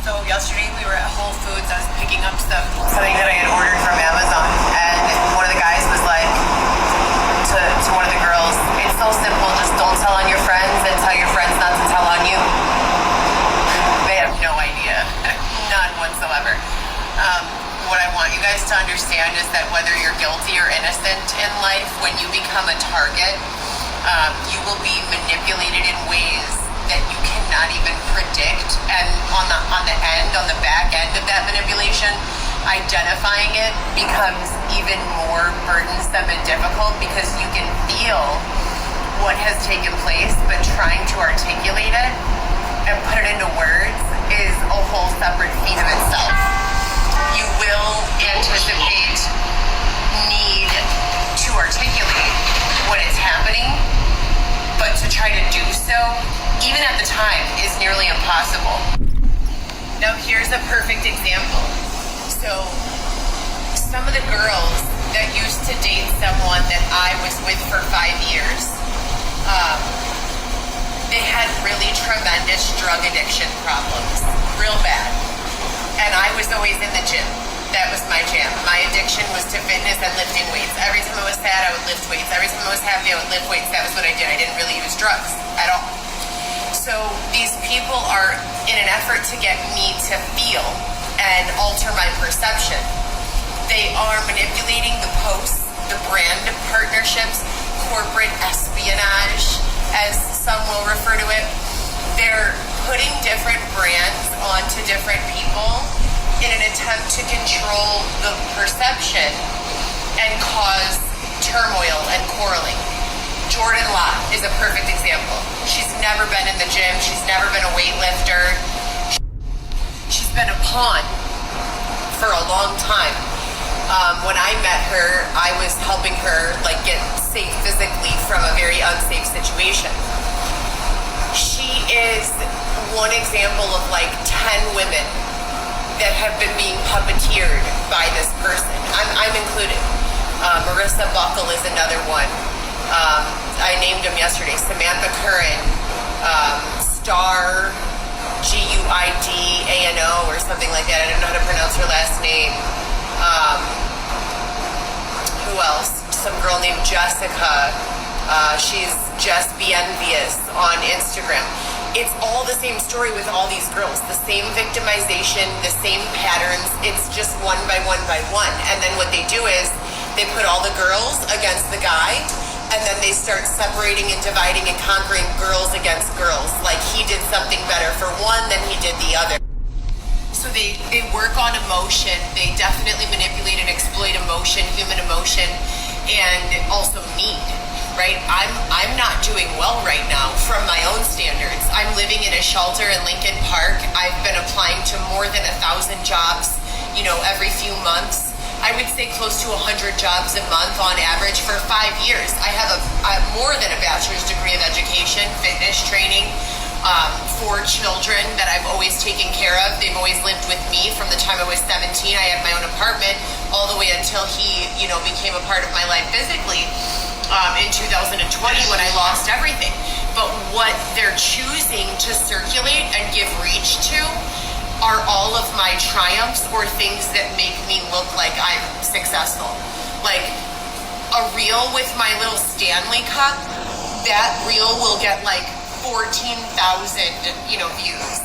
So yesterday we were at Whole Foods. I was picking up something that I had ordered from Amazon, and one of the guys was like to one of the girls, "It's so simple. Just don't tell on your friends and tell your friends not to tell on you." They have no idea, none whatsoever. What I want you guys to understand is that whether you're guilty or innocent in life, when you become a target, you will be manipulated in ways that you cannot even predict. And on the back end of that manipulation, identifying it becomes even more burdensome and difficult because you can feel what has taken place, but trying to articulate it and put it into words is a whole separate feat of itself. You will anticipate need to articulate what is happening, but to try to do so, even at the time, is nearly impossible. Now here's a perfect example. So some of the girls that used to date someone that I was with for 5 years, they had really tremendous drug addiction problems, real bad. And I was always in the gym. That was my jam. My addiction was to fitness and lifting weights. Every time I was sad, I would lift weights. Every time I was happy, I would lift weights. That was what I did. I didn't really use drugs at all. So these people are in an effort to get me to feel and alter my perception. They are manipulating the posts, the brand partnerships, corporate espionage, as some will refer to it. They're putting different brands onto different people in an attempt to control the perception and cause turmoil and quarreling. Jordan Lott is a perfect example. She's never been in the gym. She's never been a weightlifter. She's been a pawn for a long time. When I met her, I was helping her get safe physically from a very unsafe situation. She is one example of 10 women that have been being puppeteered by this person. I'm included. Marissa is another one. I named them yesterday. Samantha Curran, Star, Guidano or something like that. I don't know how to pronounce her last name. Who else? Some girl named Jessica. She's Just Be Envious on Instagram. It's all the same story with all these girls. The same victimization, the same patterns. It's just one by one by one. And then what they do is they put all the girls against the guy, and then they start separating and dividing and conquering girls against girls. Like he did something better for one than he did the other. So they work on emotion. They definitely manipulate and exploit emotion, human emotion, and also need. Right? I'm not doing well right now from my own standards. I'm living in a shelter in Lincoln Park. I've been applying to more than 1,000 jobs, every few months. I would say close to 100 jobs a month on average for 5 years. I have more than a bachelor's degree of education, fitness training, 4 children that I've always taken care of. They've always lived with me from the time I was 17. I had my own apartment all the way until he, became a part of my life physically. In 2020 when I lost everything. But what they're choosing to circulate and give reach to are all of my triumphs or things that make me look like I'm successful. Like a reel with my little Stanley Cup, that reel will get 14,000, views.